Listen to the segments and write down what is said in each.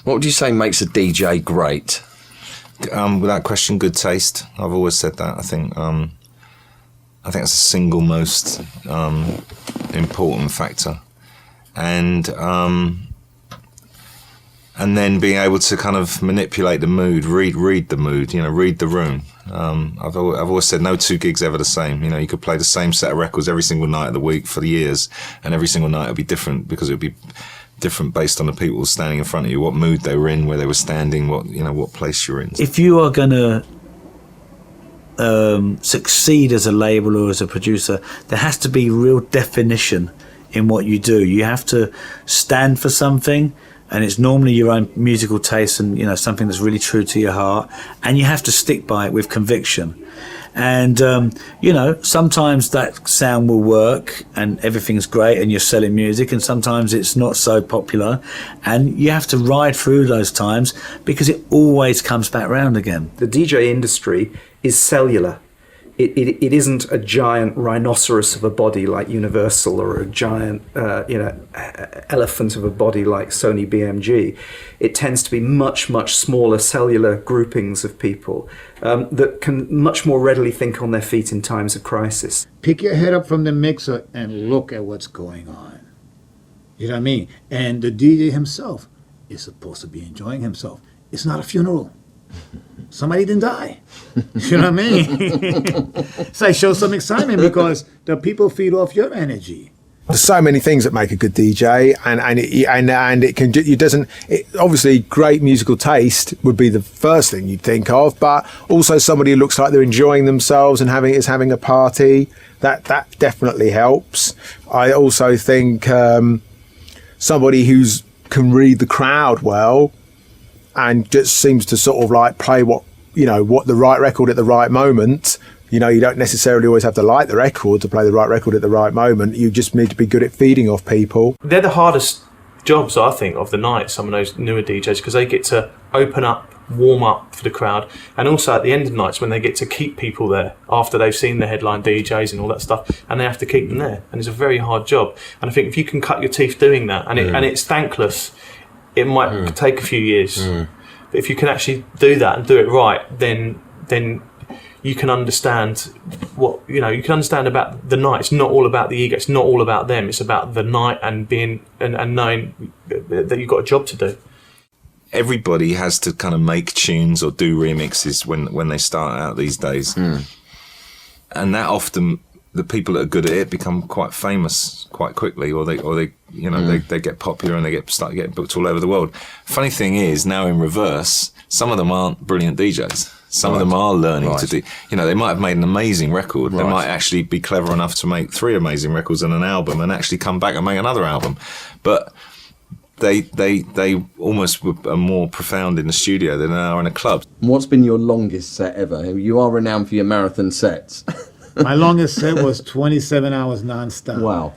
What would you say makes a DJ great? Without question, good taste. I've always said that. I think that's the single most important factor, and then being able to kind of manipulate the mood, read the mood, read the room. I've always said no two gigs ever the same. You could play the same set of records every single night of the week for years, and every single night it'll be different because it'll be different based on the people standing in front of you, what mood they were in, where they were standing, what place you're in. If you are going to succeed as a label or as a producer, there has to be real definition in what you do. You have to stand for something, and it's normally your own musical taste and something that's really true to your heart, and you have to stick by it with conviction. And sometimes that sound will work and everything's great and you're selling music, and sometimes it's not so popular, and you have to ride through those times because it always comes back round again. The DJ industry is cellular. It isn't a giant rhinoceros of a body like Universal, or a giant elephant of a body like Sony BMG. It tends to be much, much smaller cellular groupings of people that can much more readily think on their feet in times of crisis. Pick your head up from the mixer and look at what's going on. You know what I mean? And the DJ himself is supposed to be enjoying himself. It's not a funeral. Somebody didn't die. You know what I mean? So show some excitement because the people feed off your energy. There's so many things that make a good DJ, and it can. It doesn't. Obviously, great musical taste would be the first thing you'd think of, but also somebody who looks like they're enjoying themselves and having a party. That definitely helps. I also think somebody who's can read the crowd well and just seems to sort of like play what the right record at the right moment. You don't necessarily always have to like the record to play the right record at the right moment. You just need to be good at feeding off people. They're the hardest jobs, I think, of the night, some of those newer DJs, because they get to open up, warm up for the crowd, and also at the end of nights when they get to keep people there after they've seen the headline DJs and all that stuff, and they have to keep them there. And it's a very hard job. And I think if you can cut your teeth doing that, and it's thankless, it might take a few years. But if you can actually do that and do it right, then you can understand you can understand about the night. It's not all about the ego. It's not all about them. It's about the night and being and knowing that you've got a job to do. Everybody has to kind of make tunes or do remixes when they start out these days, and that often the people that are good at it become quite famous quite quickly, or they get popular and they start getting booked all over the world. Funny thing is, now in reverse, some of them aren't brilliant DJs. Some of them are learning to do. They might have made an amazing record. They might actually be clever enough to make 3 amazing records and an album, and actually come back and make another album. But they almost are more profound in the studio than they are in a club. What's been your longest set ever? You are renowned for your marathon sets. My longest set was 27 hours non-stop. Wow.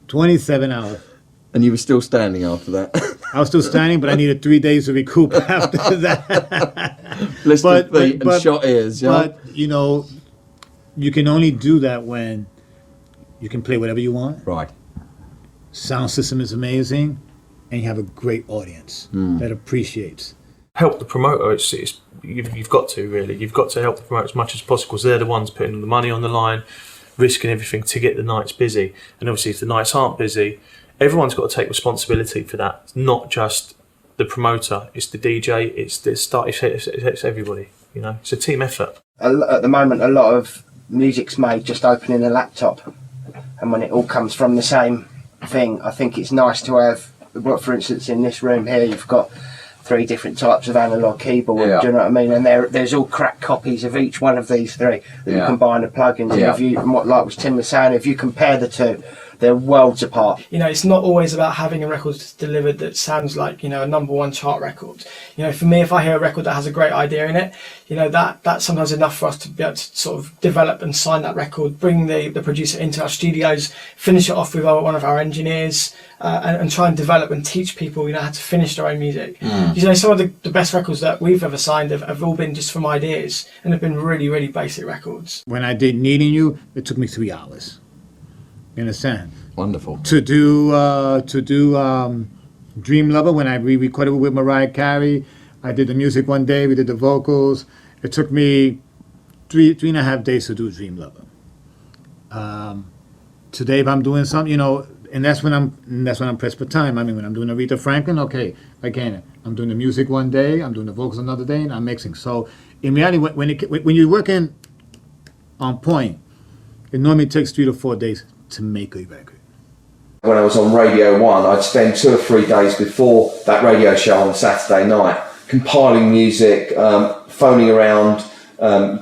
27 hours. And you were still standing after that? I was still standing, but I needed 3 days to recoup after that. Blistered feet and shot ears, yeah? But, you can only do that when you can play whatever you want. Right. Sound system is amazing, and you have a great audience that appreciates. Help the promoter. You've got to, really. You've got to help the promoter as much as possible, because they're the ones putting the money on the line, risking everything to get the nights busy. And obviously, if the nights aren't busy, everyone's got to take responsibility for that. It's not just the promoter, it's the DJ, it's the start, it's everybody. It's a team effort. At the moment, a lot of music's made just opening a laptop, and when it all comes from the same thing, I think it's nice to have. For instance, in this room here, you've got 3 different types of analog keyboard. Do you know what I mean? And there's all cracked copies of each one of these 3 that you can buy in the plugins. And what Tim was saying, if you compare the 2, they're worlds apart. It's not always about having a record delivered that sounds like, a #1 chart record. For me, if I hear a record that has a great idea in it, that's sometimes enough for us to be able to sort of develop and sign that record, bring the producer into our studios, finish it off with one of our engineers, and try and develop and teach people, how to finish their own music. Some of the best records that we've ever signed have all been just from ideas, and have been really, really basic records. When I did Needing You, it took me 3 hours. You understand? Wonderful. To do Dream Lover, when I re-recorded it with Mariah Carey, I did the music one day, we did the vocals. It took me three and a half days to do Dream Lover. Today, if I'm doing something, you know, and that's when I'm pressed for time. I mean, when I'm doing Aretha Franklin, okay, again, I'm doing the music one day, I'm doing the vocals another day, and I'm mixing. So in reality, when you're working on point, it normally takes 3 to 4 days to make a record. When I was on Radio 1, I'd spend 2 or 3 days before that radio show on Saturday night compiling music, phoning around,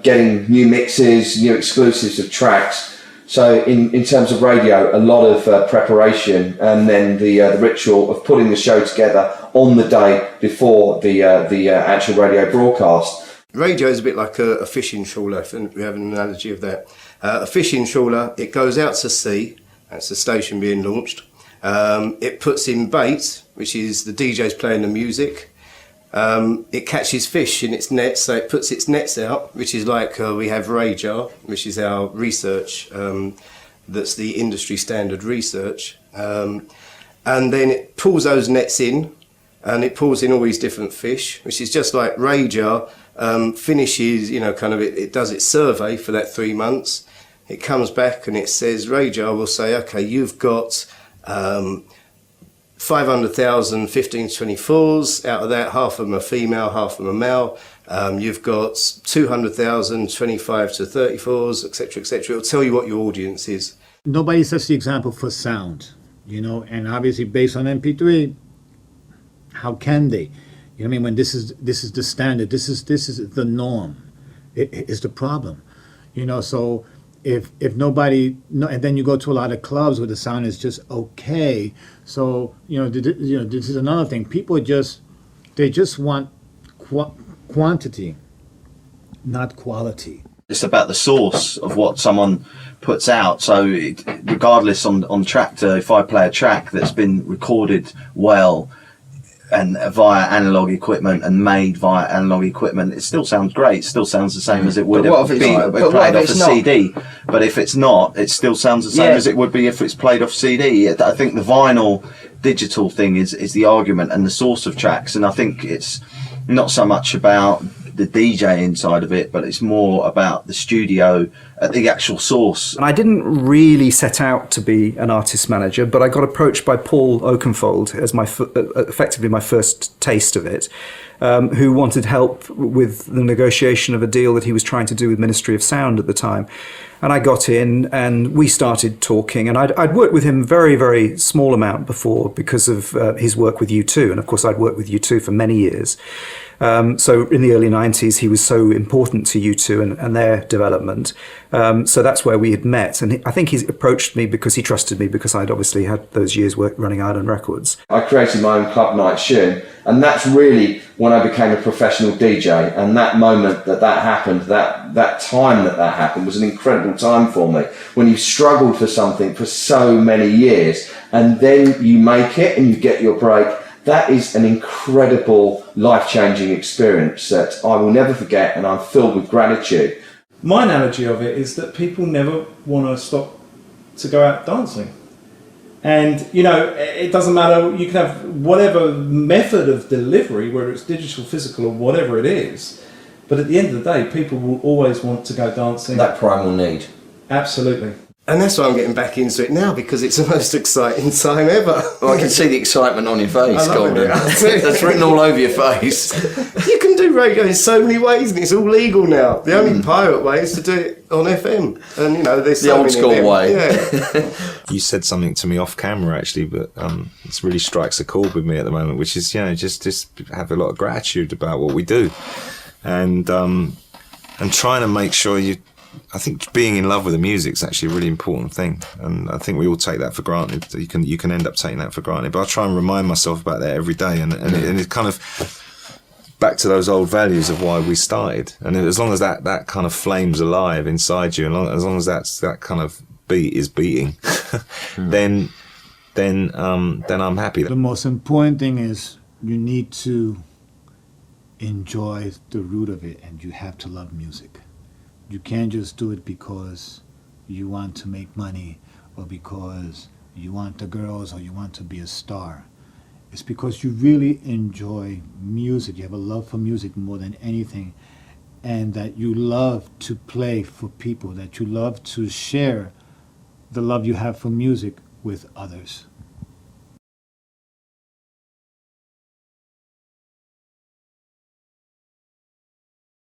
getting new mixes, new exclusives of tracks. So in terms of radio, a lot of preparation, and then the ritual of putting the show together on the day before the actual radio broadcast. Radio is a bit like a fishing trawler, if we have an analogy of that. A fishing trawler, it goes out to sea, that's the station being launched. It puts in bait, which is the DJs playing the music. It catches fish in its nets, so it puts its nets out, which is like we have Radar, which is our research, that's the industry standard research. And then it pulls those nets in, and it pulls in all these different fish, which is just like Radar finishes, you know, kind of it does its survey for that 3 months. It comes back and it says, Radar will say, okay, you've got 500,000 15 to 24s, out of that half of them are female, half of them are male. You've got 200,000 25 to 34s, etc., etc. It'll tell you what your audience is. Nobody sets the example for sound, you know, and obviously based on MP3, how can they? You know what I mean? When this is the standard, this is the norm. It is the problem, you know. So if nobody, no, and then you go to a lot of clubs where the sound is just okay. So this is another thing. People just want quantity, not quality. It's about the source of what someone puts out. So regardless on Tractor, if I play a track that's been recorded well and via analog equipment and made via analog equipment, it still sounds great. It still sounds the same as it would if played off a CD. But if it's not, it still sounds the same as it would be if it's played off CD. I think the vinyl digital thing is the argument and the source of tracks, and I think it's not so much about the DJ inside of it, but it's more about the studio, the actual source. And I didn't really set out to be an artist manager, but I got approached by Paul Oakenfold as effectively my first taste of it, who wanted help with the negotiation of a deal that he was trying to do with Ministry of Sound at the time. And I got in and we started talking, and I'd worked with him very, very small amount before because of his work with U2. And of course I'd worked with U2 for many years. So in the early 90s, he was so important to U2 and their development. So that's where we had met. And I think he approached me because he trusted me, because I'd obviously had those years work running Island Records. I created my own club night tune, and that's really when I became a professional DJ. And that moment that happened, that time that happened was an incredible time for me. When you've struggled for something for so many years, and then you make it and you get your break, that is an incredible, life-changing experience that I will never forget, and I'm filled with gratitude. My analogy of it is that people never want to stop to go out dancing. And, you know, it doesn't matter, you can have whatever method of delivery, whether it's digital, physical, or whatever it is, but at the end of the day, people will always want to go dancing. That primal need. Absolutely. And that's why I'm getting back into it now, because it's the most exciting time ever. Well, I can see the excitement on your face, I love Golden. it. That's written all over your face. You can do radio in so many ways, and it's all legal now. The only pirate way is to do it on FM. And, you know, there's The so old many school of them. way. Yeah. You said something to me off camera actually, but it really strikes a chord with me at the moment, which is, you know, just have a lot of gratitude about what we do, and trying to make sure I think being in love with the music is actually a really important thing, and I think we all take that for granted. You can end up taking that for granted, but I try and remind myself about that every day, and it kind of back to those old values of why we started. And as long as that kind of flame's alive inside you, and as long as that kind of beat is beating, then I'm happy. The most important thing is you need to enjoy the root of it, and you have to love music. You can't just do it because you want to make money, or because you want the girls, or you want to be a star. It's because you really enjoy music. You have a love for music more than anything, and that you love to play for people, that you love to share the love you have for music with others.